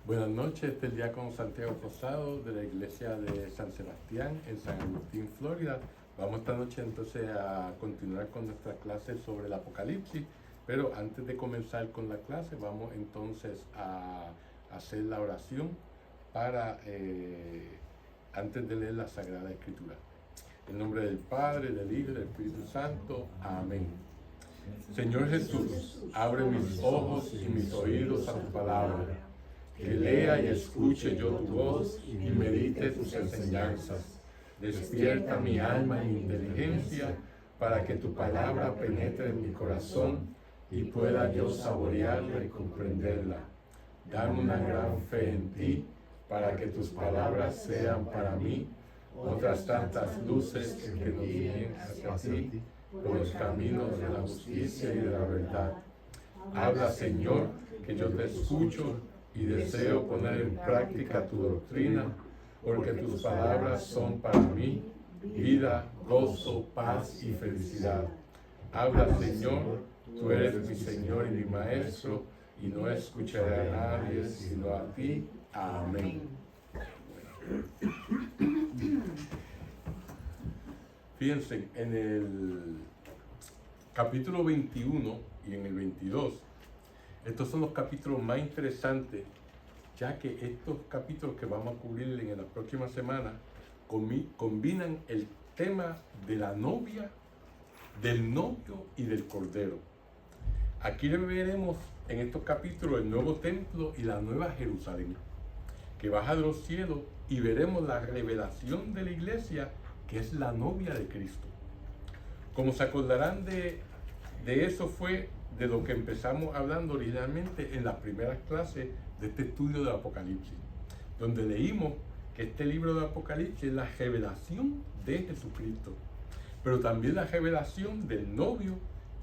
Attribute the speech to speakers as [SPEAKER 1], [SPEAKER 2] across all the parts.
[SPEAKER 1] Buenas noches, este es el diácono Santiago Rosado de la iglesia de San Sebastián en San Agustín, Florida. Vamos esta noche entonces a continuar con nuestra clase sobre el Apocalipsis, pero antes de comenzar con la clase vamos entonces a hacer la oración para antes de leer la Sagrada Escritura. En nombre del Padre, del Hijo y del Espíritu Santo. Amén. Señor Jesús, abre mis ojos y mis oídos a tu palabra, que lea y escuche yo tu voz y medite tus enseñanzas. Despierta mi alma y mi inteligencia para que tu palabra penetre en mi corazón y pueda yo saborearla y comprenderla. Dame una gran fe en ti para que tus palabras sean para mí otras tantas luces que nos guíen hacia ti por los caminos de la justicia y de la verdad. Habla, Señor, que yo te escucho y deseo poner en práctica tu doctrina, porque tus palabras son para mí vida, gozo, paz y felicidad. Habla, Señor, tú eres mi Señor y mi Maestro, y no escucharé a nadie sino a ti. Amén. Fíjense, en el capítulo 21 y en el 22, estos son los capítulos más interesantes, ya que estos capítulos que vamos a cubrir en la próxima semana combinan el tema de la novia, del novio y del cordero. Aquí veremos en estos capítulos el nuevo templo y la nueva Jerusalén, que baja de los cielos, y veremos la revelación de la iglesia, que es la novia de Cristo. Como se acordarán de eso fue de lo que empezamos hablando originalmente en las primeras clases de este estudio del Apocalipsis, donde leímos que este libro del Apocalipsis es la revelación de Jesucristo, pero también la revelación del novio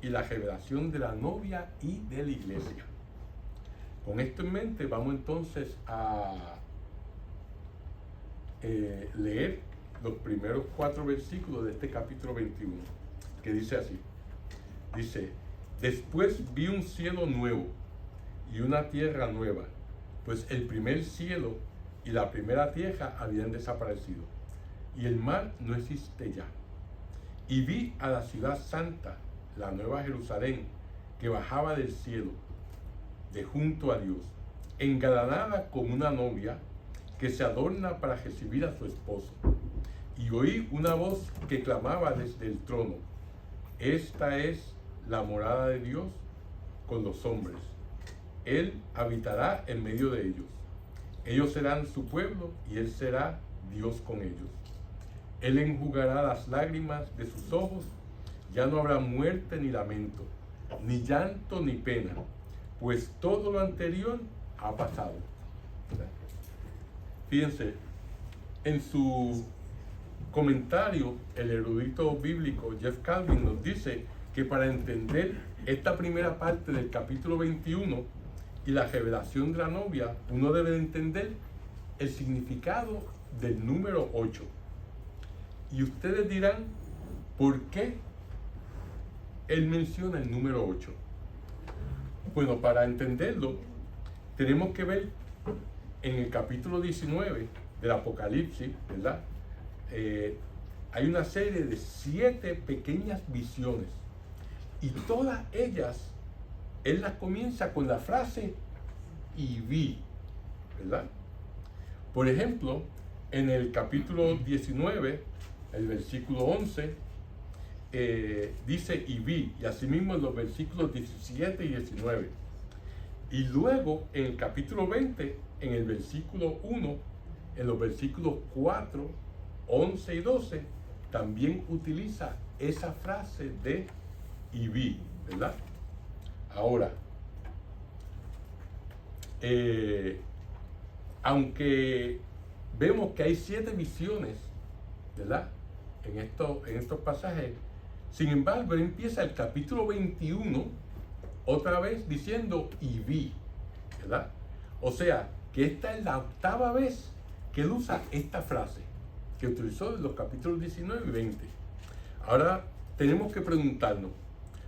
[SPEAKER 1] y la revelación de la novia y de la iglesia. Con esto en mente vamos entonces a leer los primeros 4 versículos de este capítulo 21, que dice así. Dice: después vi un cielo nuevo y una tierra nueva, pues el primer cielo y la primera tierra habían desaparecido, y el mar no existe ya. Y vi a la ciudad santa, la nueva Jerusalén, que bajaba del cielo, de junto a Dios, engalanada como una novia que se adorna para recibir a su esposo. Y oí una voz que clamaba desde el trono: esta es la morada de Dios con los hombres. Él habitará en medio de ellos. Ellos serán su pueblo y Él será Dios con ellos. Él enjugará las lágrimas de sus ojos. Ya no habrá muerte ni lamento, ni llanto ni pena, pues todo lo anterior ha pasado. Fíjense, en su comentario, el erudito bíblico Jeff Calvin nos dice que para entender esta primera parte del capítulo 21 y la revelación de la novia, uno debe entender el significado del número 8. Y ustedes dirán, ¿por qué él menciona el número 8? Bueno, para entenderlo, tenemos que ver en el capítulo 19 del Apocalipsis, ¿verdad? Hay una serie de 7 pequeñas visiones, y todas ellas, él las comienza con la frase "y vi", ¿verdad? Por ejemplo, en el capítulo 19, el versículo 11, dice "y vi", y asimismo en los versículos 17 y 19. Y luego en el capítulo 20, en el versículo 1, en los versículos 4, 11 y 12, también utiliza esa frase de "y vi", ¿verdad? Ahora, aunque vemos que hay 7 visiones, ¿verdad?, en estos pasajes, sin embargo, él empieza el capítulo 21 otra vez diciendo "y vi", ¿verdad? O sea, que esta es la 8ª vez que él usa esta frase, que utilizó en los capítulos 19 y 20. Ahora tenemos que preguntarnos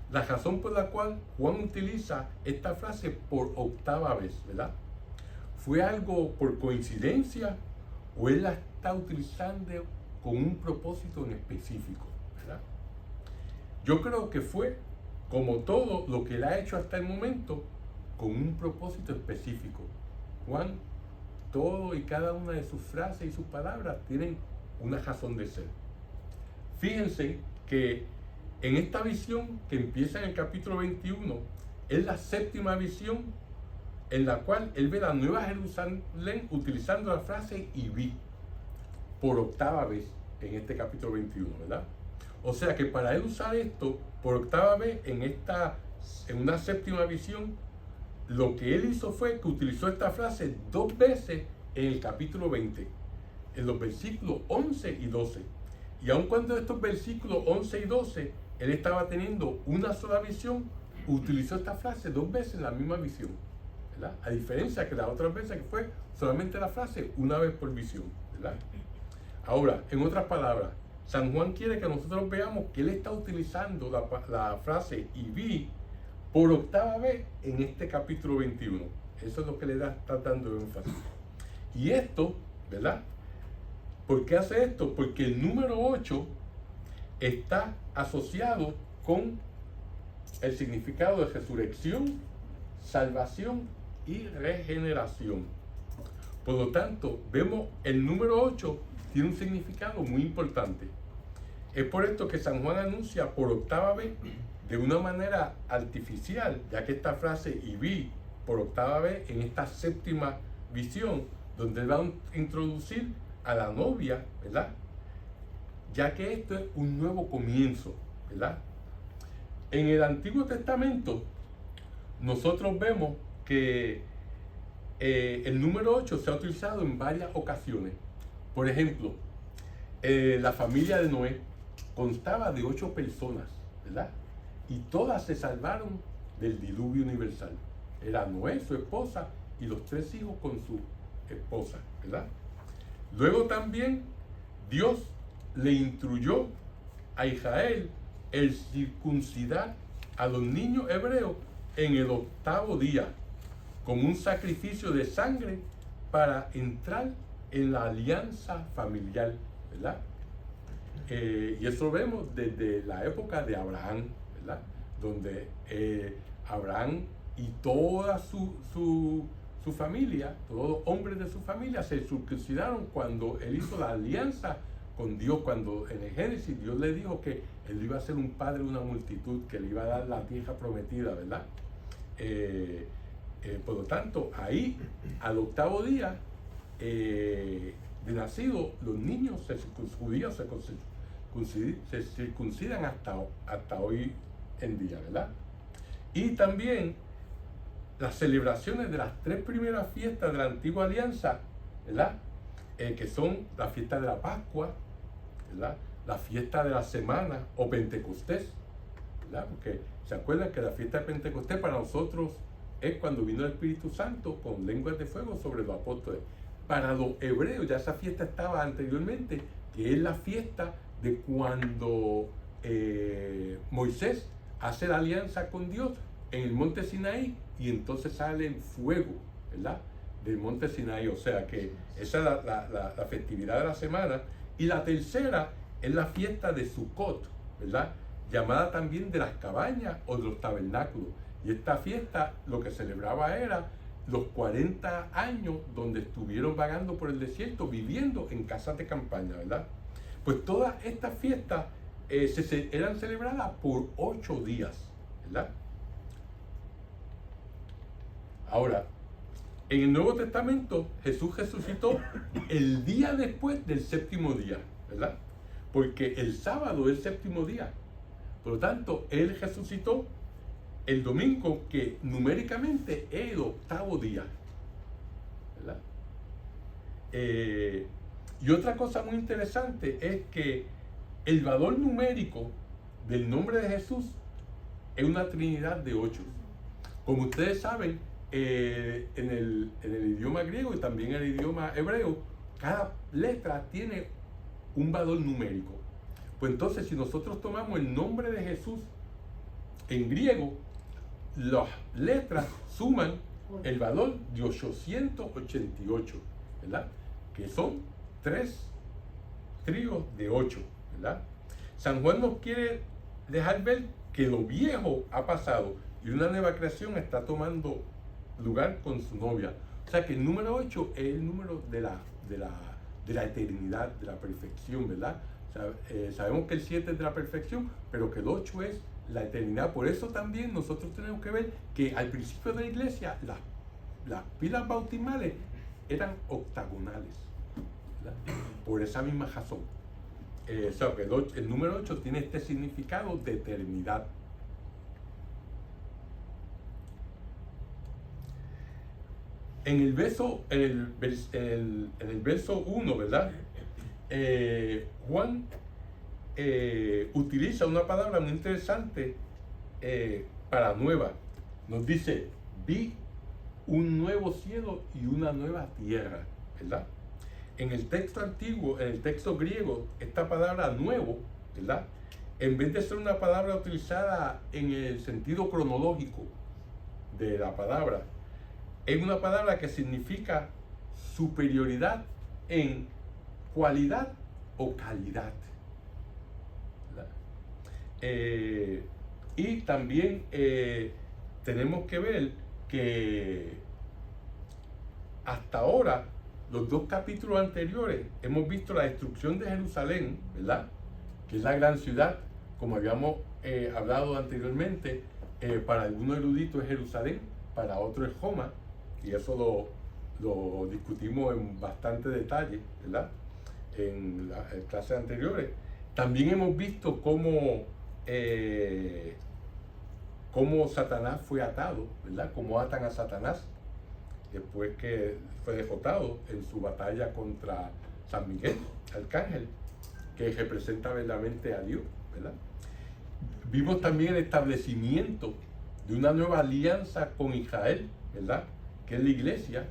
[SPEAKER 1] la razón por la cual Juan utiliza esta frase por 8ª vez, ¿verdad? ¿Fue algo por coincidencia o él la está utilizando con un propósito en específico, ¿verdad? Yo creo que fue, como todo lo que él ha hecho hasta el momento, con un propósito específico. Juan, todo y cada una de sus frases y sus palabras tienen una razón de ser. Fíjense que en esta visión que empieza en el capítulo 21, es la séptima visión en la cual él ve la Nueva Jerusalén utilizando la frase "y vi" por octava vez en este capítulo 21, ¿verdad? O sea que para él usar esto por octava vez en una séptima visión, lo que él hizo fue que utilizó esta frase 2 veces en el capítulo 20, en los versículos 11 y 12. Y aun cuando estos versículos 11 y 12, él estaba teniendo una sola visión, utilizó esta frase 2 veces en la misma visión, ¿verdad? A diferencia que las otras veces que fue solamente la frase una vez por visión, ¿verdad? Ahora, en otras palabras, San Juan quiere que nosotros veamos que él está utilizando la frase "y vi" por octava vez en este capítulo 21. Eso es lo que le está dando énfasis. Y esto, ¿verdad? ¿Por qué hace esto? Porque el número 8 está asociado con el significado de resurrección, salvación y regeneración. Por lo tanto, vemos el número 8 tiene un significado muy importante. Es por esto que San Juan anuncia por octava vez, de una manera artificial, ya que esta frase "y vi" por octava vez en esta séptima visión, donde él va a introducir a la novia, ¿verdad? Ya que esto es un nuevo comienzo, ¿verdad? En el Antiguo Testamento, nosotros vemos que el número 8 se ha utilizado en varias ocasiones. Por ejemplo, la familia de Noé constaba de 8 personas, ¿verdad? Y todas se salvaron del diluvio universal. Era Noé, su esposa, y los 3 hijos con su esposa, ¿verdad? Luego también Dios le instruyó a Israel el circuncidar a los niños hebreos en el 8º día, como un sacrificio de sangre para entrar en la alianza familiar, ¿verdad? Y eso lo vemos desde la época de Abraham, ¿verdad? Donde Abraham y toda su familia, todos los hombres de su familia se circuncidaron cuando él hizo la alianza con Dios, cuando en el Génesis Dios le dijo que él iba a ser un padre de una multitud, que le iba a dar la tierra prometida, ¿verdad? Por lo tanto, ahí al 8º día de nacido, los niños judíos se circuncidan hasta hoy en día, ¿verdad? Y también las celebraciones de las 3 primeras fiestas de la antigua alianza, ¿verdad? Que son la fiesta de la Pascua, ¿verdad? La fiesta de la semana o Pentecostés, ¿verdad? Porque se acuerdan que la fiesta de Pentecostés para nosotros es cuando vino el Espíritu Santo con lenguas de fuego sobre los apóstoles. Para los hebreos ya esa fiesta estaba anteriormente, que es la fiesta de cuando Moisés hace la alianza con Dios en el monte Sinaí y entonces sale el fuego, ¿verdad? Del monte Sinaí. O sea que esa es la festividad de la semana. Y la tercera es la fiesta de Sukkot, ¿verdad? Llamada también de las cabañas o de los tabernáculos. Y esta fiesta lo que celebraba era los 40 años donde estuvieron vagando por el desierto, viviendo en casas de campaña, ¿verdad? Pues todas estas fiestas eran celebradas por 8 días, ¿verdad? Ahora, en el Nuevo Testamento, Jesús resucitó el día después del 7º día, ¿verdad? Porque el sábado es el 7º día. Por lo tanto, Él resucitó el domingo, que numéricamente es el 8º día, ¿verdad? Y otra cosa muy interesante es que el valor numérico del nombre de Jesús es una trinidad de 8. Como ustedes saben, en el idioma griego y también en el idioma hebreo, cada letra tiene un valor numérico. Pues entonces, si nosotros tomamos el nombre de Jesús en griego, las letras suman el valor de 888, ¿verdad? Que son 3 tríos de 8, ¿verdad? San Juan nos quiere dejar ver que lo viejo ha pasado y una nueva creación está tomando lugar con su novia. O sea que el número 8 es el número de la eternidad, de la perfección, ¿verdad? O sea, sabemos que el 7 es de la perfección, pero que el 8 es la eternidad. Por eso también nosotros tenemos que ver que al principio de la iglesia las pilas bautismales eran octagonales, ¿verdad? Por esa misma razón. O sea, que el número 8 tiene este significado de eternidad. En el verso 1, ¿verdad? Juan utiliza una palabra muy interesante para nueva. Nos dice, vi un nuevo cielo y una nueva tierra, ¿verdad? En el texto antiguo, en el texto griego, esta palabra nuevo, ¿verdad? En vez de ser una palabra utilizada en el sentido cronológico de la palabra, es una palabra que significa superioridad en cualidad o calidad, ¿verdad? Y también tenemos que ver que hasta ahora, los 2 capítulos anteriores, hemos visto la destrucción de Jerusalén, ¿verdad? Que es la gran ciudad, como habíamos hablado anteriormente. Para algunos eruditos es Jerusalén, para otros es Roma, y eso lo discutimos en bastante detalle, ¿verdad? En las clases anteriores. También hemos visto cómo Satanás fue atado, ¿verdad? Cómo atan a Satanás después que fue derrotado en su batalla contra San Miguel, arcángel, que representa verdaderamente a Dios, ¿verdad? Vimos también el establecimiento de una nueva alianza con Israel, ¿verdad? Que es la iglesia.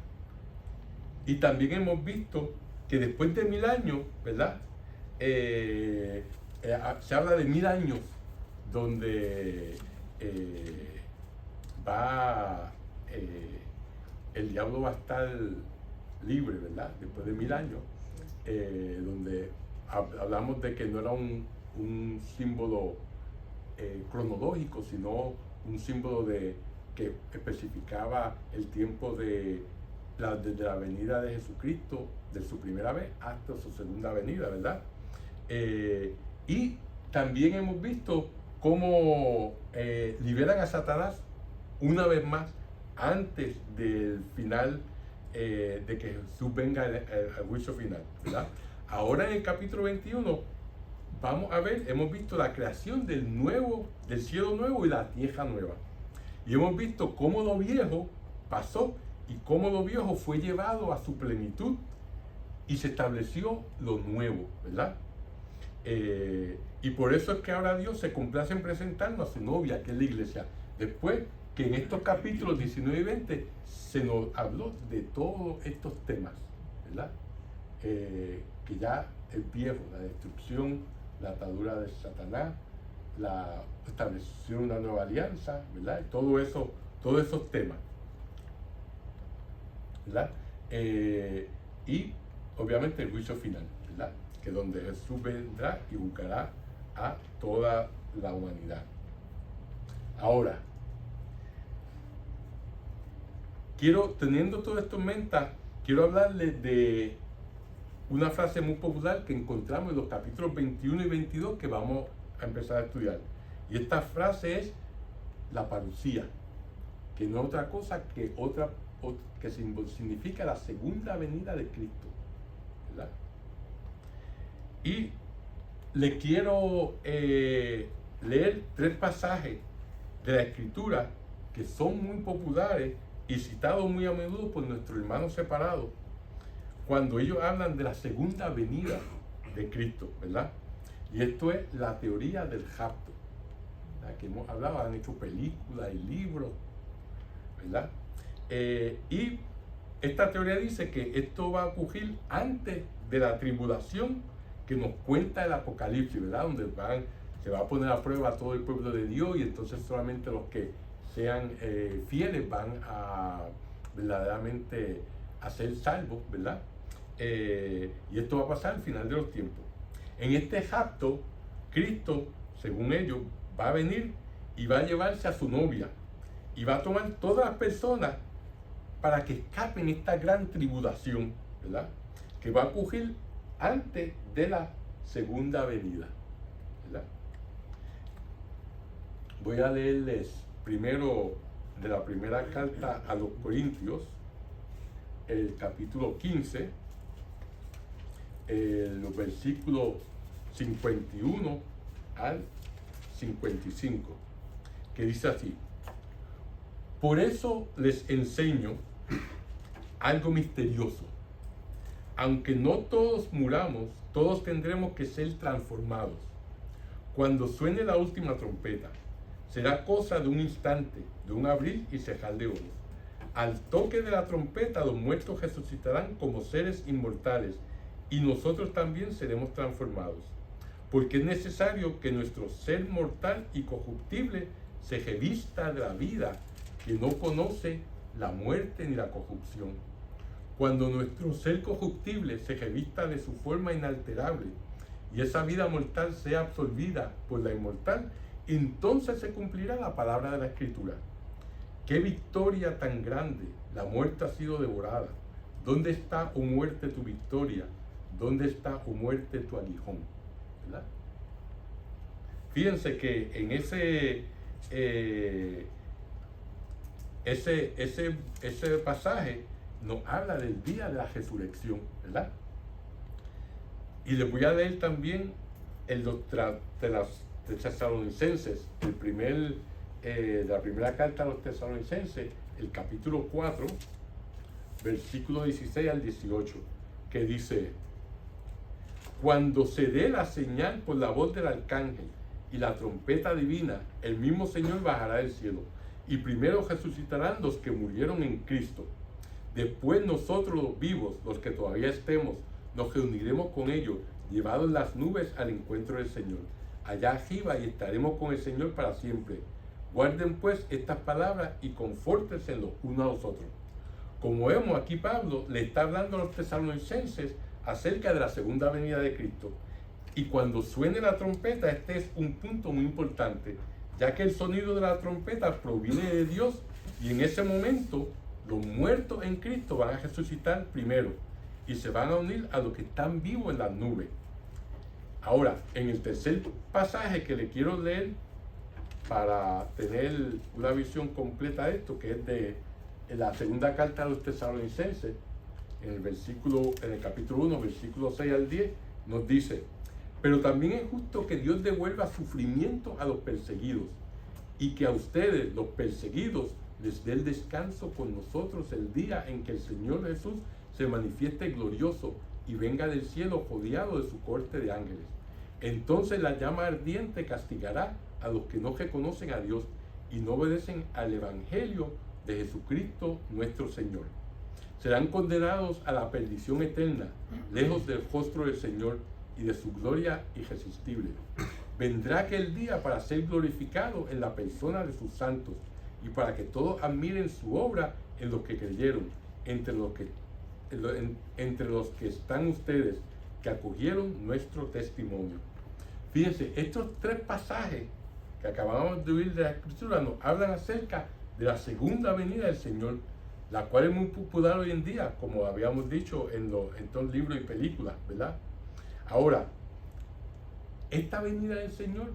[SPEAKER 1] Y también hemos visto que después de 1000 años, ¿verdad? Se habla de 1000 años donde el diablo va a estar libre, ¿verdad? Después de 1000 años, donde hablamos de que no era un símbolo cronológico, sino un símbolo que especificaba el tiempo desde la venida de Jesucristo, de su primera vez hasta su segunda venida, ¿verdad? Y también hemos visto cómo liberan a Satanás una vez más antes del final, de que Jesús venga al juicio final, ¿verdad? Ahora en el capítulo 21 vamos a ver, hemos visto la creación del cielo nuevo y la tierra nueva. Y hemos visto cómo lo viejo pasó y cómo lo viejo fue llevado a su plenitud y se estableció lo nuevo, ¿verdad? Y por eso es que ahora Dios se complace en presentarnos a su novia, que es la iglesia. Después que en estos capítulos 19 y 20 se nos habló de todos estos temas, ¿verdad? Que ya el viejo, la destrucción, la atadura de Satanás, la establección de una nueva alianza, ¿verdad? Todos esos temas, ¿verdad? Y obviamente el juicio final, ¿verdad? Que es donde Jesús vendrá y buscará a toda la humanidad. Ahora, teniendo todo esto en mente, quiero hablarles de una frase muy popular que encontramos en los capítulos 21 y 22 que vamos a empezar a estudiar. Y esta frase es la parucía, que no es otra cosa que significa la segunda venida de Cristo, ¿verdad? Y le quiero leer 3 pasajes de la Escritura que son muy populares y citados muy a menudo por nuestros hermanos separados cuando ellos hablan de la segunda venida de Cristo, ¿verdad? Y esto es la teoría del rapto, ¿verdad? Que hemos hablado, han hecho películas y libros, ¿verdad? Y esta teoría dice que esto va a ocurrir antes de la tribulación que nos cuenta el Apocalipsis, ¿verdad? Donde se va a poner a prueba a todo el pueblo de Dios y entonces solamente los que sean fieles van a verdaderamente a ser salvos, ¿verdad? Y esto va a pasar al final de los tiempos. En este rapto, Cristo, según ellos, va a venir y va a llevarse a su novia y va a tomar todas las personas para que escapen esta gran tribulación, ¿verdad? Que va a ocurrir antes de la segunda venida, ¿verdad? Voy a leerles primero de la primera carta a los Corintios, el capítulo 15, los versículos 51 al 55, que dice así: por eso les enseño algo misterioso. Aunque no todos muramos, todos tendremos que ser transformados. Cuando suene la última trompeta, será cosa de un instante, de un abrir y cerrar de ojos. Al toque de la trompeta, los muertos resucitarán como seres inmortales, y nosotros también seremos transformados. Porque es necesario que nuestro ser mortal y corruptible se revista de la vida que no conoce la muerte ni la corrupción. Cuando nuestro ser corruptible se revista de su forma inalterable y esa vida mortal sea absorbida por la inmortal, entonces se cumplirá la palabra de la Escritura. ¡Qué victoria tan grande! La muerte ha sido devorada. ¿Dónde está, oh muerte, tu victoria? ¿Dónde está, oh muerte, tu aguijón? ¿Verdad? Fíjense que en ese pasaje nos habla del día de la resurrección, ¿verdad? Y les voy a leer también de los tesalonicenses, la primera carta a los tesalonicenses, el capítulo 4, versículo 16 al 18, que dice: cuando se dé la señal por la voz del arcángel y la trompeta divina, el mismo Señor bajará del cielo, y primero resucitarán los que murieron en Cristo. Después nosotros los vivos, los que todavía estemos, nos reuniremos con ellos, llevados en las nubes al encuentro del Señor. Allá arriba, y estaremos con el Señor para siempre. Guarden pues estas palabras y confórtense los unos a los otros. Como vemos aquí, Pablo le está hablando a los tesalonicenses acerca de la segunda venida de Cristo. Y cuando suene la trompeta, este es un punto muy importante, ya que el sonido de la trompeta proviene de Dios, y en ese momento los muertos en Cristo van a resucitar primero y se van a unir a los que están vivos en las nubes. Ahora, en el tercer pasaje que le quiero leer para tener una visión completa de esto, que es de la segunda carta a los tesalonicenses, en el capítulo 1, versículo 6 al 10, nos dice: pero también es justo que Dios devuelva sufrimiento a los perseguidos, y que a ustedes, los perseguidos, les dé el descanso con nosotros el día en que el Señor Jesús se manifieste glorioso y venga del cielo rodeado de su corte de ángeles. Entonces la llama ardiente castigará a los que no reconocen a Dios y no obedecen al Evangelio de Jesucristo nuestro Señor. Serán condenados a la perdición eterna, lejos del rostro del Señor y de su gloria irresistible. Vendrá aquel día para ser glorificado en la persona de sus santos y para que todos admiren su obra en los que creyeron, entre los que están ustedes, que acogieron nuestro testimonio. Fíjense, estos tres pasajes que acabamos de oír de la Escritura nos hablan acerca de la segunda venida del Señor, la cual es muy popular hoy en día, como habíamos dicho en todos los libros y películas, ¿verdad? Ahora, esta venida del Señor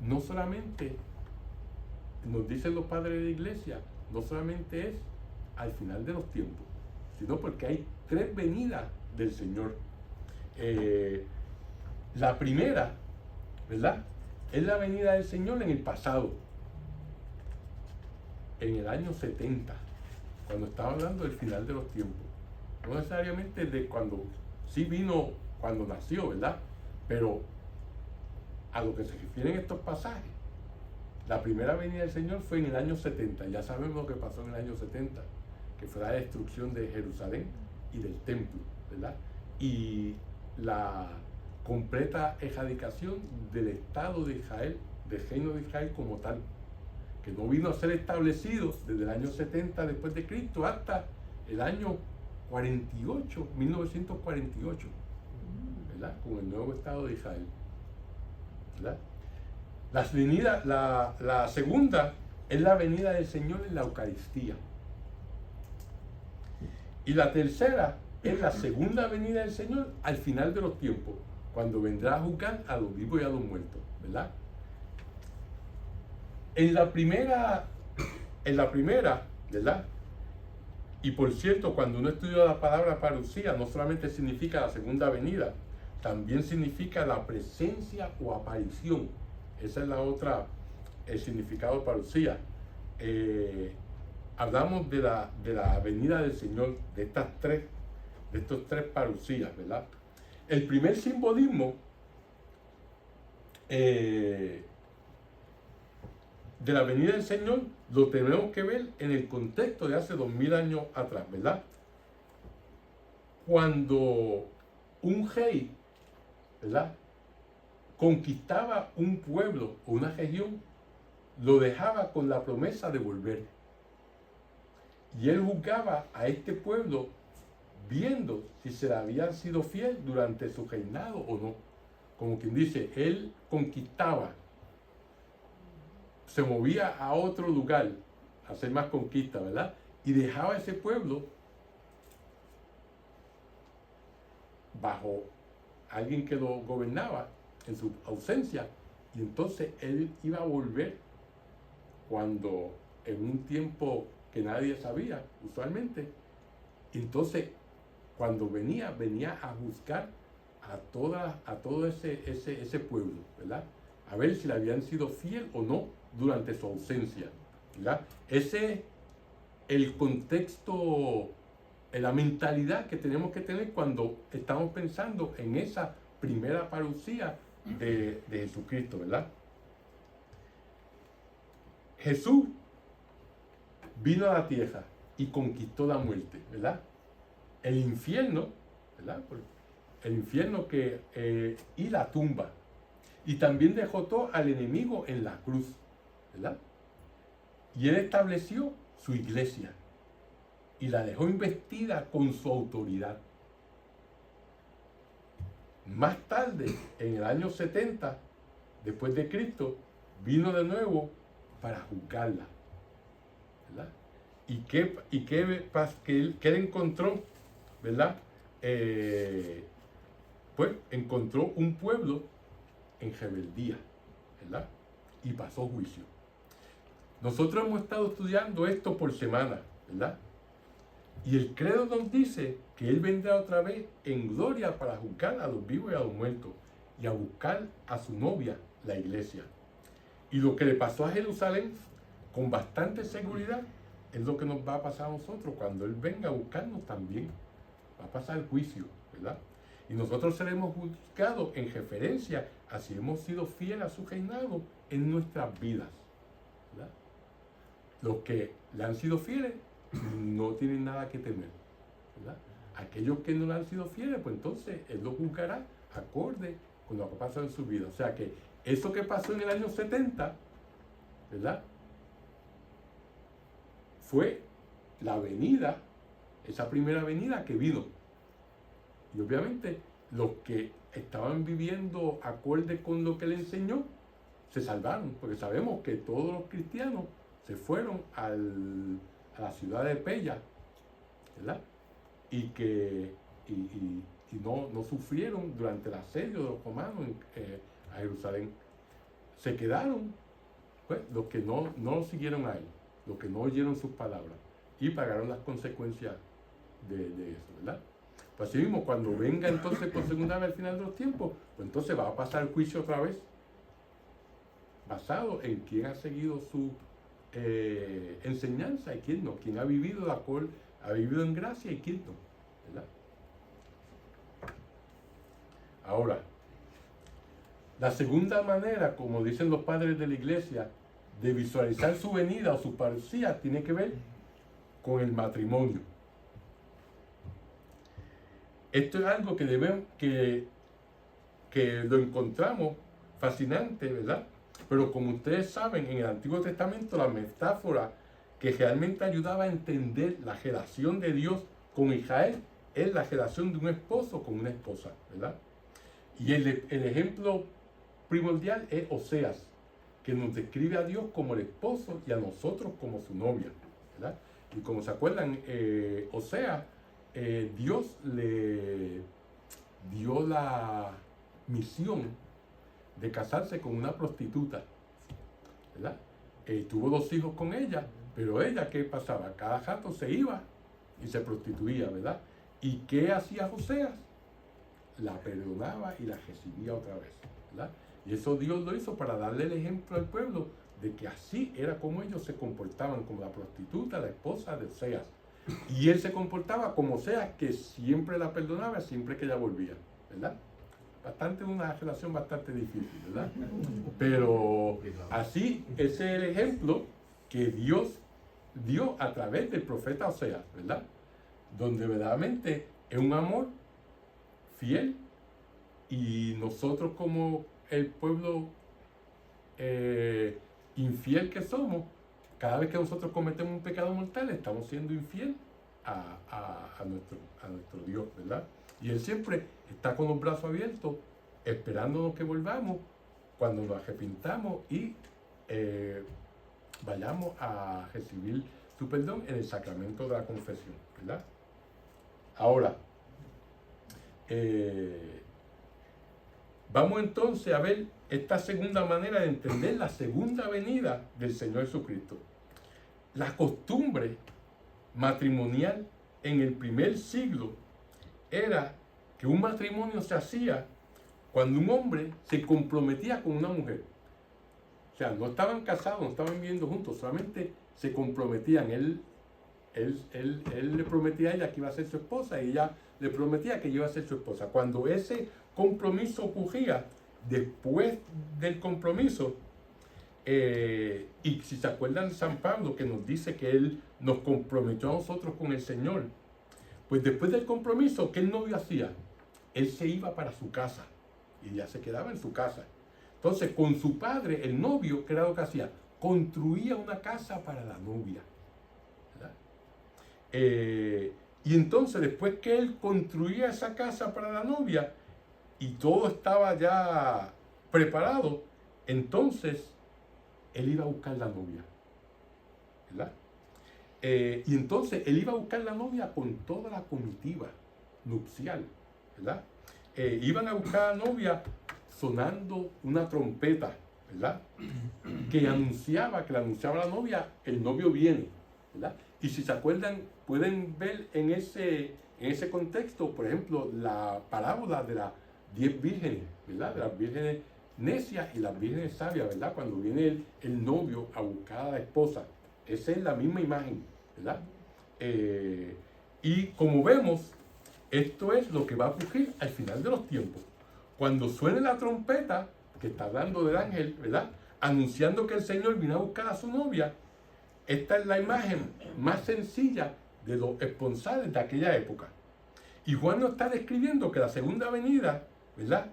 [SPEAKER 1] no solamente, nos dicen los padres de la iglesia, no solamente es al final de los tiempos, sino porque hay tres venidas del Señor. La primera, ¿verdad?, es la venida del Señor en el pasado, en el año 70, cuando estaba hablando del final de los tiempos. No necesariamente de cuando sí vino, cuando nació, ¿verdad? Pero a lo que se refieren estos pasajes, la primera venida del Señor fue en el año 70. Ya sabemos lo que pasó en el año 70, que fue la destrucción de Jerusalén y del templo, ¿verdad? Y la completa erradicación del Estado de Israel, del reino de Israel como tal. que no vino a ser establecido desde el año 70 después de Cristo hasta el año 48, 1948, ¿verdad? Con el nuevo Estado de Israel, ¿verdad? La segunda es la venida del Señor en la Eucaristía. Y la tercera es la segunda venida del Señor al final de los tiempos, cuando vendrá a juzgar a los vivos y a los muertos, ¿verdad? En la primera, ¿verdad? Y por cierto, cuando uno estudia la palabra parucía, no solamente significa la segunda venida, también significa la presencia o aparición. Esa es la otra, el significado de parucía. Hablamos de la venida del Señor, de estos tres parucías, ¿verdad? El primer simbolismo de la venida del Señor lo tenemos que ver en el contexto de hace 2000 años atrás, ¿verdad? Cuando un rey, ¿verdad?, conquistaba un pueblo o una región, lo dejaba con la promesa de volver. Y él juzgaba a este pueblo viendo si se le habían sido fiel durante su reinado o no. Como quien dice, él conquistaba, se movía a otro lugar a hacer más conquista, ¿verdad? Y dejaba a ese pueblo bajo alguien que lo gobernaba en su ausencia. Y entonces él iba a volver cuando en un tiempo que nadie sabía, usualmente. Entonces, cuando venía a juzgar a todo ese pueblo, ¿verdad? A ver si le habían sido fiel o no durante su ausencia, ¿verdad? Ese es el contexto, la mentalidad que tenemos que tener cuando estamos pensando en esa primera parucía de Jesucristo, ¿verdad? Jesús vino a la tierra y conquistó la muerte, ¿verdad? El infierno, ¿verdad? El infierno y la tumba. Y también derrotó al enemigo en la cruz, ¿verdad? Y él estableció su iglesia y la dejó investida con su autoridad. Más tarde, en el año 70, después de Cristo, vino de nuevo para juzgarla, ¿verdad? ¿Y qué él encontró, ¿verdad? Pues encontró un pueblo en rebeldía, ¿verdad? Y pasó juicio. Nosotros hemos estado estudiando esto por semana, ¿verdad? Y el credo nos dice que Él vendrá otra vez en gloria para juzgar a los vivos y a los muertos y a buscar a su novia, la iglesia. Y lo que le pasó a Jerusalén, con bastante seguridad, es lo que nos va a pasar a nosotros cuando Él venga a buscarnos también. Va a pasar el juicio, ¿verdad? Y nosotros seremos juzgados en referencia a si hemos sido fieles a su reinado en nuestras vidas, ¿verdad? Los que le han sido fieles no tienen nada que temer, ¿verdad? Aquellos que no le han sido fieles, pues entonces Él los juzgará acorde con lo que pasó en su vida. O sea que eso que pasó en el año 70, ¿verdad?, fue la venida, esa primera venida que vino. Y obviamente los que estaban viviendo acorde con lo que Él enseñó, se salvaron, porque sabemos que todos los cristianos se fueron a la ciudad de Pella, ¿verdad? Y no sufrieron durante el asedio de los romanos a Jerusalén. Se quedaron, pues, los que no siguieron a Él, los que no oyeron sus palabras y pagaron las consecuencias de eso, ¿verdad? Pues así mismo, cuando venga entonces por segunda vez al final de los tiempos, pues entonces va a pasar el juicio otra vez, basado en quién ha seguido su enseñanza y quién no, quién ha vivido de acuerdo, ha vivido en gracia y quién no, ¿verdad? Ahora, la segunda manera, como dicen los padres de la iglesia, de visualizar su venida o su parucía, tiene que ver con el matrimonio. Esto es algo que lo encontramos fascinante, ¿verdad?, Pero como ustedes saben, en el Antiguo Testamento la metáfora que realmente ayudaba a entender la relación de Dios con Israel es la relación de un esposo con una esposa, ¿verdad? Y el ejemplo primordial es Oseas, que nos describe a Dios como el esposo y a nosotros como su novia, ¿verdad? Y como se acuerdan, Oseas, Dios le dio la misión de casarse con una prostituta, ¿verdad? Tuvo 2 hijos con ella, pero ella, ¿qué pasaba? Cada rato se iba y se prostituía, ¿verdad? ¿Y qué hacía Oseas? La perdonaba y la recibía otra vez, ¿verdad? Y eso Dios lo hizo para darle el ejemplo al pueblo de que así era como ellos se comportaban, como la prostituta, la esposa de Oseas. Y él se comportaba como Oseas, que siempre la perdonaba, siempre que ella volvía, ¿verdad? Una relación bastante difícil, ¿verdad? Pero así, ese es el ejemplo que Dios dio a través del profeta Oseas, ¿verdad? Donde verdaderamente es un amor fiel, y nosotros como el pueblo infiel que somos, cada vez que nosotros cometemos un pecado mortal, estamos siendo infiel a nuestro Dios, ¿verdad? Y Él siempre está con los brazos abiertos, esperándonos que volvamos cuando nos arrepintamos y vayamos a recibir su perdón en el sacramento de la confesión, ¿verdad? Ahora, vamos entonces a ver esta segunda manera de entender la segunda venida del Señor Jesucristo. La costumbre matrimonial en el primer siglo era que un matrimonio se hacía cuando un hombre se comprometía con una mujer. O sea, no estaban casados, no estaban viviendo juntos, solamente se comprometían. Él le prometía a ella que iba a ser su esposa y ella le prometía que iba a ser su esposa. Cuando ese compromiso ocurría, después del compromiso, y si se acuerdan de San Pablo, que nos dice que él nos comprometió a nosotros con el Señor, pues después del compromiso, ¿qué el novio hacía? Él se iba para su casa y ya se quedaba en su casa. Entonces, con su padre, el novio, ¿qué era lo que hacía? Construía una casa para la novia, ¿verdad? Y entonces, después que él construía esa casa para la novia y todo estaba ya preparado, entonces él iba a buscar la novia, ¿verdad? Y entonces él iba a buscar la novia con toda la comitiva nupcial, ¿verdad? Iban a buscar la novia sonando una trompeta, ¿verdad? Que le anunciaba a la novia, el novio viene, ¿verdad? Y si se acuerdan, pueden ver en ese contexto, por ejemplo, la parábola de las 10 vírgenes, ¿verdad? De las vírgenes necias y las vírgenes sabias, ¿verdad? Cuando viene el novio a buscar a la esposa. Esa es la misma imagen, ¿verdad? Y como vemos, esto es lo que va a ocurrir al final de los tiempos. Cuando suene la trompeta, que está hablando del ángel, ¿verdad? Anunciando que el Señor vino a buscar a su novia. Esta es la imagen más sencilla de los esponsales de aquella época. Y Juan nos está describiendo que la segunda venida, ¿verdad?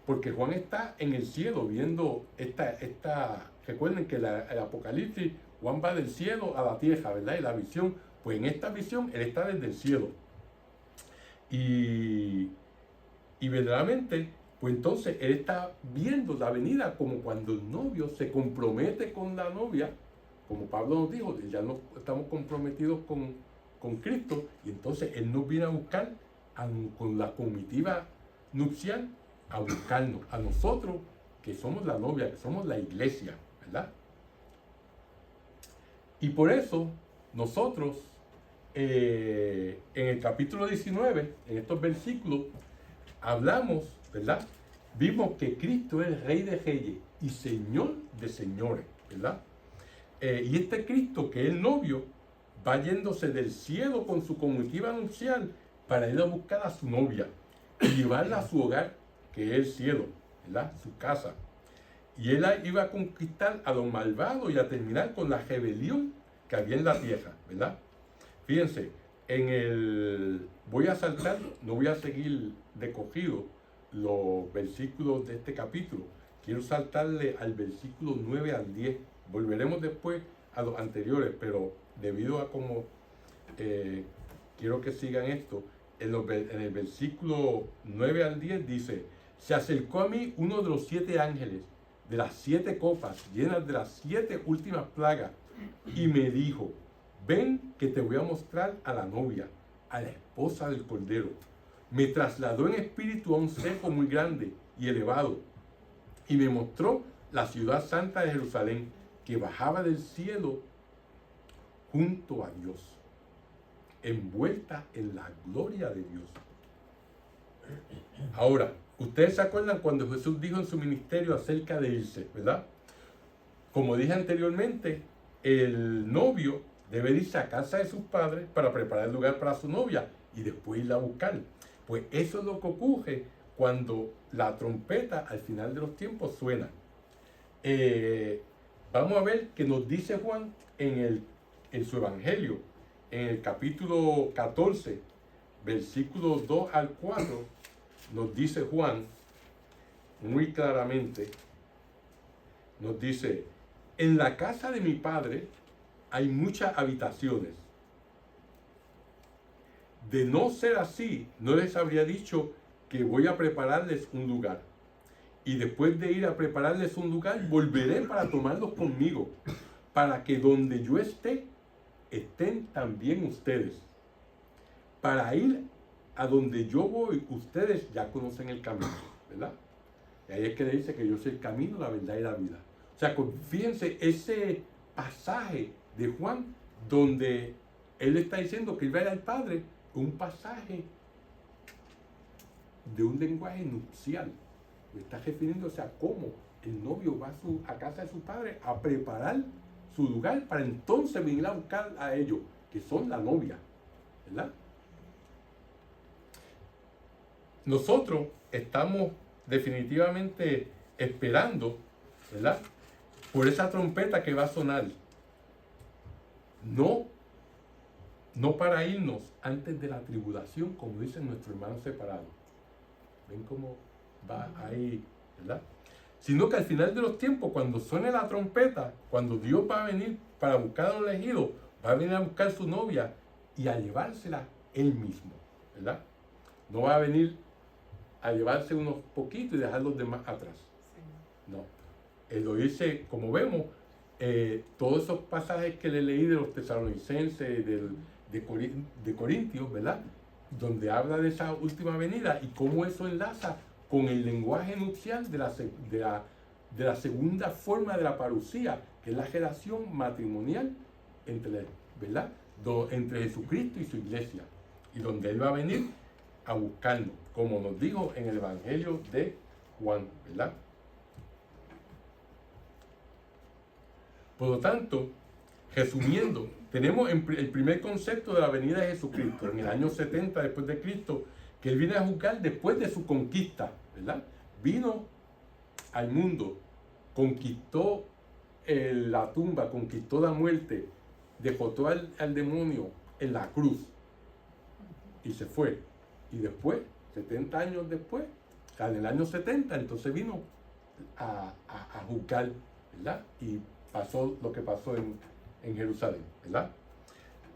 [SPEAKER 1] Porque Juan está en el cielo viendo recuerden que el Apocalipsis, Juan va del cielo a la tierra, ¿verdad? Y la visión, pues en esta visión él está desde el cielo. Y verdaderamente, pues entonces él está viendo la venida como cuando el novio se compromete con la novia, como Pablo nos dijo, ya no estamos comprometidos con Cristo, y entonces él nos viene a buscar con la comitiva nupcial, a buscarnos, a nosotros que somos la novia, que somos la iglesia, ¿verdad? Y por eso nosotros, en el capítulo 19, en estos versículos, hablamos, ¿verdad? Vimos que Cristo es el Rey de Reyes y Señor de Señores, ¿verdad? Y este Cristo, que es el novio, va yéndose del cielo con su comitiva nupcial para ir a buscar a su novia y llevarla a su hogar, que es el cielo, ¿verdad? Su casa. Y él iba a conquistar a los malvados y a terminar con la rebelión que había en la tierra, ¿verdad? Fíjense, voy a saltar, no voy a seguir de cogido los versículos de este capítulo, quiero saltarle al versículo 9 al 10. Volveremos después a los anteriores, pero debido a cómo quiero que sigan esto, en el versículo 9 al 10 dice: se acercó a mí uno de los 7 ángeles de las 7 copas llenas de las 7 últimas plagas y me dijo: ven que te voy a mostrar a la novia, a la esposa del Cordero. Me trasladó en espíritu a un cerro muy grande y elevado y me mostró la ciudad santa de Jerusalén, que bajaba del cielo junto a Dios, envuelta en la gloria de Dios. Ahora, ustedes se acuerdan cuando Jesús dijo en su ministerio acerca de irse, ¿verdad? Como dije anteriormente, el novio debe irse a casa de sus padres para preparar el lugar para su novia y después irla a buscar. Pues eso es lo que ocurre cuando la trompeta al final de los tiempos suena. Vamos a ver qué nos dice Juan en su evangelio, en el capítulo 14, versículos 2 al 4, nos dice Juan muy claramente, nos dice: en la casa de mi padre hay muchas habitaciones. De no ser así, no les habría dicho que voy a prepararles un lugar. Y después de ir a prepararles un lugar, volveré para tomarlos conmigo, para que donde yo esté, estén también ustedes. Para ir a donde yo voy, ustedes ya conocen el camino, ¿verdad? Y ahí es que le dice que yo soy el camino, la verdad y la vida. O sea, fíjense ese pasaje de Juan donde él está diciendo que iba a ir al Padre, un pasaje de un lenguaje nupcial. Está refiriéndose a cómo el novio va a casa de su padre a preparar su lugar para entonces venir a buscar a ellos, que son la novia, ¿verdad? Nosotros estamos definitivamente esperando, ¿verdad?, por esa trompeta que va a sonar. No para irnos antes de la tribulación, como dicen nuestros hermanos separados. ¿Ven cómo va ahí, verdad? Sino que al final de los tiempos, cuando suene la trompeta, cuando Dios va a venir para buscar a los elegidos, va a venir a buscar su novia y a llevársela él mismo, ¿verdad? No va a venir a llevarse unos poquitos y dejar los demás atrás. No. Él lo dice, como vemos, todos esos pasajes que le leí de los tesalonicenses, de Corintios, ¿verdad?, donde habla de esa última venida y cómo eso enlaza con el lenguaje nupcial de la segunda forma de la parucía, que es la relación matrimonial entre, ¿verdad?, entre Jesucristo y su iglesia, y donde Él va a venir a buscarnos, como nos dijo en el Evangelio de Juan, ¿verdad? Por lo tanto, resumiendo, tenemos el primer concepto de la venida de Jesucristo en el año 70 después de Cristo, que Él viene a juzgar después de su conquista, ¿verdad? Vino al mundo, conquistó la tumba, conquistó la muerte, derrotó al demonio en la cruz y se fue. Y después, 70 años después, en el año 70, entonces vino a juzgar, ¿verdad? Y pasó lo que pasó en Jerusalén, ¿verdad?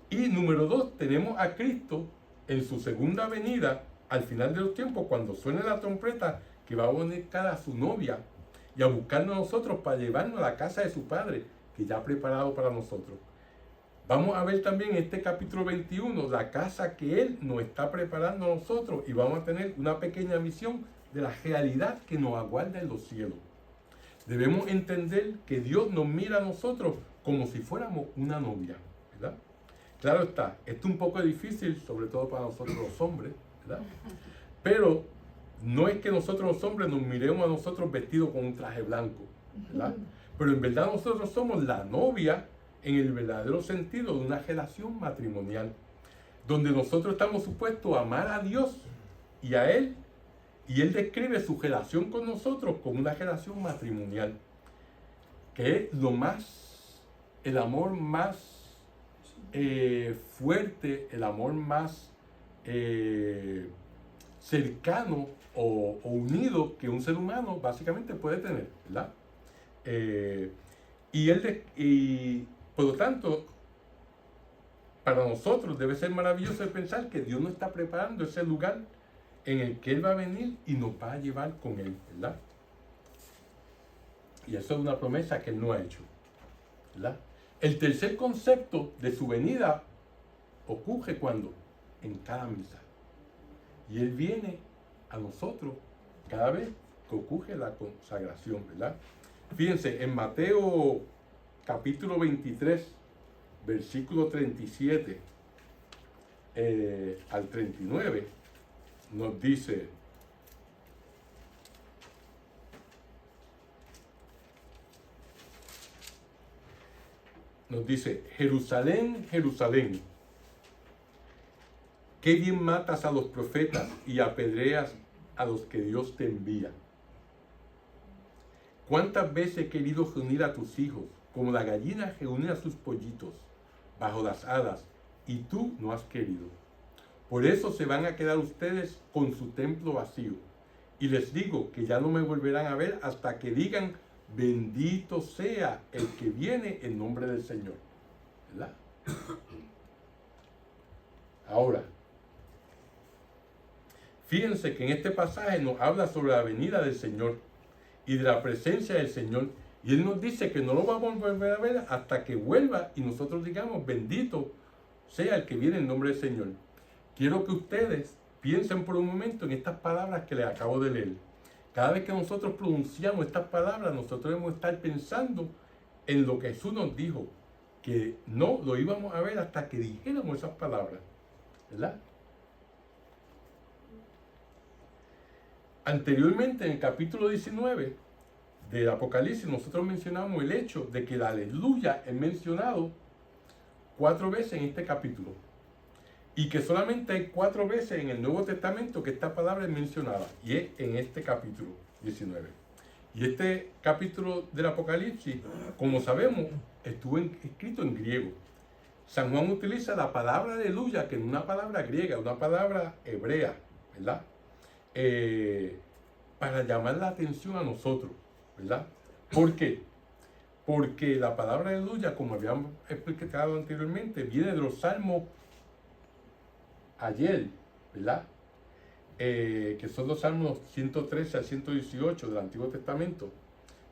[SPEAKER 1] Y número 2, tenemos a Cristo en su segunda venida, al final de los tiempos, cuando suene la trompeta, que va a buscar a su novia y a buscarnos a nosotros para llevarnos a la casa de su Padre, que ya ha preparado para nosotros. Vamos a ver también en este capítulo 21 la casa que Él nos está preparando a nosotros, y vamos a tener una pequeña visión de la realidad que nos aguarda en los cielos. Debemos entender que Dios nos mira a nosotros como si fuéramos una novia, ¿verdad? Claro está, esto es un poco difícil, sobre todo para nosotros los hombres, ¿verdad? Pero no es que nosotros los hombres nos miremos a nosotros vestidos con un traje blanco, ¿verdad? Pero en verdad nosotros somos la novia en el verdadero sentido de una relación matrimonial, donde nosotros estamos supuestos a amar a Dios y a Él, y Él describe su relación con nosotros como una relación matrimonial, que es el amor más fuerte, el amor más cercano o unido que un ser humano básicamente puede tener, ¿verdad? Y por lo tanto, para nosotros debe ser maravilloso el pensar que Dios nos está preparando ese lugar en el que Él va a venir y nos va a llevar con Él, ¿verdad? Y eso es una promesa que Él no ha hecho, ¿verdad? El tercer concepto de su venida ocurre cuando, en cada misa. Y Él viene a nosotros cada vez que ocurre la consagración, ¿verdad? Fíjense, en Mateo capítulo 23, versículo 37 al 39, nos dice: Jerusalén, Jerusalén, qué bien matas a los profetas y apedreas a los que Dios te envía. ¿Cuántas veces he querido reunir a tus hijos, como la gallina reúne a sus pollitos bajo las alas, y tú no has querido? Por eso se van a quedar ustedes con su templo vacío. Y les digo que ya no me volverán a ver hasta que digan: bendito sea el que viene en nombre del Señor. ¿Verdad? Ahora, fíjense que en este pasaje nos habla sobre la venida del Señor y de la presencia del Señor. Y Él nos dice que no lo vamos a volver a ver hasta que vuelva y nosotros digamos: bendito sea el que viene en nombre del Señor. Quiero que ustedes piensen por un momento en estas palabras que les acabo de leer. Cada vez que nosotros pronunciamos estas palabras, nosotros debemos estar pensando en lo que Jesús nos dijo, que no lo íbamos a ver hasta que dijéramos esas palabras, ¿verdad? Anteriormente, en el capítulo 19 del Apocalipsis, nosotros mencionamos el hecho de que el aleluya es mencionado 4 veces en este capítulo. Y que solamente hay 4 veces en el Nuevo Testamento que esta palabra es mencionada, y es en este capítulo 19. Y este capítulo del Apocalipsis, como sabemos, estuvo escrito en griego. San Juan utiliza la palabra aleluya, que es una palabra griega, una palabra hebrea, ¿verdad? Para llamar la atención a nosotros, ¿verdad? ¿Por qué? Porque la palabra aleluya, como habíamos explicado anteriormente, viene de los salmos ayer, ¿verdad? Que son los salmos 113 al 118 del Antiguo Testamento,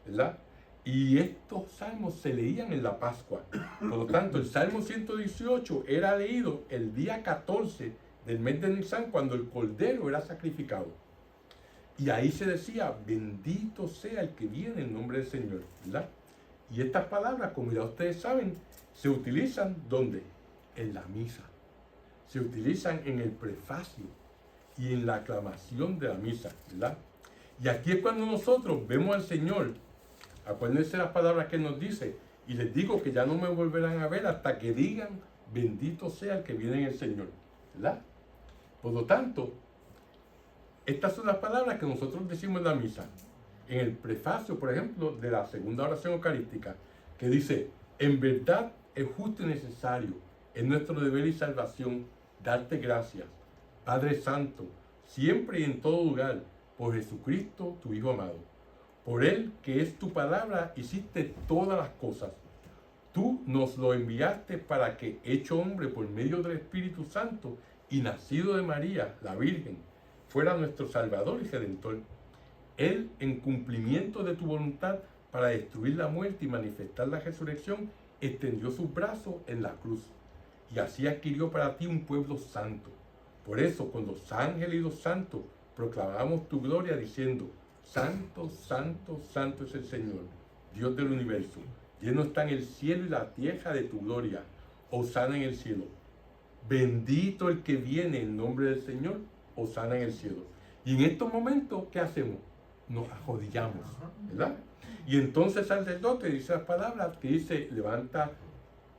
[SPEAKER 1] ¿verdad? Y estos salmos se leían en la Pascua. Por lo tanto, el Salmo 118 era leído el día 14 del mes de Nisan, cuando el cordero era sacrificado. Y ahí se decía: bendito sea el que viene en nombre del Señor, ¿verdad? Y estas palabras, como ya ustedes saben, se utilizan ¿dónde? En la misa. Se utilizan en el prefacio y en la aclamación de la misa, ¿verdad? Y aquí es cuando nosotros vemos al Señor. Acuérdense las palabras que nos dice: y les digo que ya no me volverán a ver hasta que digan: bendito sea el que viene en el Señor, ¿verdad? Por lo tanto, estas son las palabras que nosotros decimos en la misa. En el prefacio, por ejemplo, de la segunda oración eucarística, que dice: en verdad es justo y necesario, es nuestro deber y salvación, darte gracias, Padre Santo, siempre y en todo lugar, por Jesucristo, tu Hijo amado. Por Él, que es tu palabra, hiciste todas las cosas. Tú nos lo enviaste para que, hecho hombre por medio del Espíritu Santo y nacido de María, la Virgen, fuera nuestro Salvador y Redentor. Él, en cumplimiento de tu voluntad para destruir la muerte y manifestar la resurrección, extendió sus brazos en la cruz y así adquirió para ti un pueblo santo. Por eso, con los ángeles y los santos, proclamamos tu gloria diciendo: santo, santo, santo es el Señor, Dios del universo. Lleno están el cielo y la tierra de tu gloria. Hosana en el cielo. Bendito el que viene en nombre del Señor. Hosana en el cielo. Y en estos momentos, ¿qué hacemos? Nos arrodillamos, ¿verdad? Y entonces el sacerdote dice las palabras que dice: levanta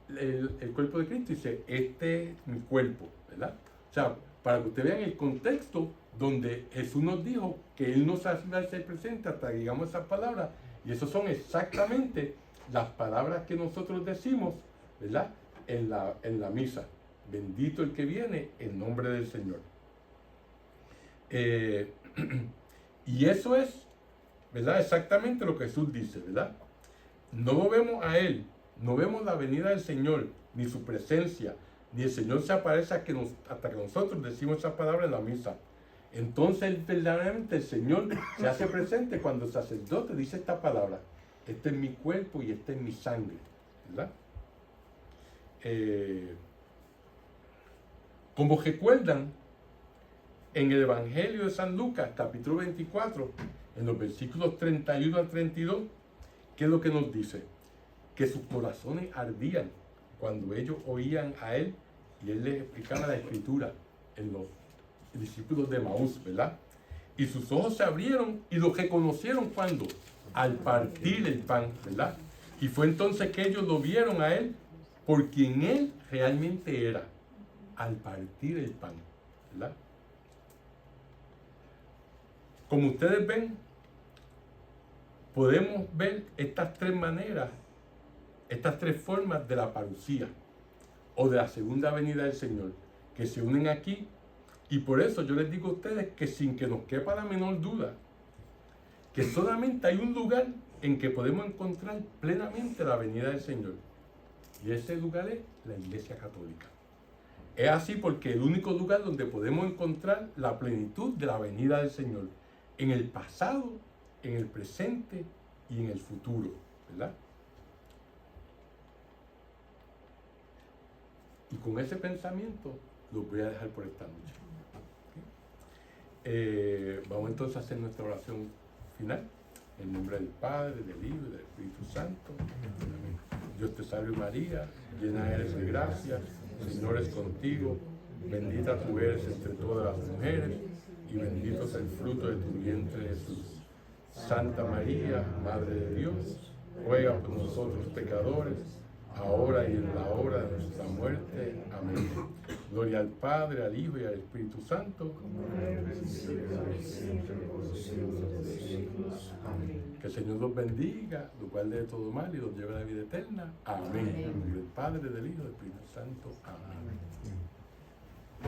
[SPEAKER 1] el cuerpo de Cristo y dice: este es mi cuerpo, ¿verdad? O sea, para que ustedes vean el contexto donde Jesús nos dijo que Él nos iba a hacer presente hasta que digamos esas palabras. Y esas son exactamente las palabras que nosotros decimos, ¿verdad? En la misa. Bendito el que viene en nombre del Señor. Y eso es, ¿verdad? Exactamente lo que Jesús dice, ¿verdad? No lo vemos a Él, no vemos la venida del Señor, ni su presencia, ni el Señor se aparece hasta que nosotros decimos esa palabra en la misa. Entonces, verdaderamente el Señor se hace presente cuando el sacerdote dice esta palabra: este es mi cuerpo y este es mi sangre, ¿verdad? Como recuerdan, en el Evangelio de San Lucas, capítulo 24, en los versículos 31 al 32, ¿qué es lo que nos dice? Que sus corazones ardían cuando ellos oían a Él y Él les explicaba la Escritura en los discípulos de Maús, ¿verdad? Y sus ojos se abrieron y lo reconocieron cuando, al partir el pan, ¿verdad? Y fue entonces que ellos lo vieron a Él por quien Él realmente era, al partir el pan, ¿verdad? Como ustedes ven, podemos ver estas tres maneras, estas tres formas de la parucía o de la segunda venida del Señor, que se unen aquí. Y por eso yo les digo a ustedes que sin que nos quepa la menor duda, que solamente hay un lugar en que podemos encontrar plenamente la venida del Señor. Y ese lugar es la Iglesia Católica. Es así porque es el único lugar donde podemos encontrar la plenitud de la venida del Señor, en el pasado, en el presente y en el futuro, ¿verdad? Y con ese pensamiento los voy a dejar por esta noche. Vamos entonces a hacer nuestra oración final. En nombre del Padre, del Hijo y del Espíritu Santo. Amén. Dios te salve María, llena eres de gracia, el Señor es contigo, bendita tú eres entre todas las mujeres, y bendito es el fruto de tu vientre Jesús. Santa María, Madre de Dios, ruega por nosotros pecadores, ahora y en la hora de nuestra muerte. Amén. Gloria al Padre, al Hijo y al Espíritu Santo. Que el Señor los bendiga, los guarde de todo mal y los lleve a la vida eterna. Amén. En nombre del Padre, del Hijo y del Espíritu Santo. Amén.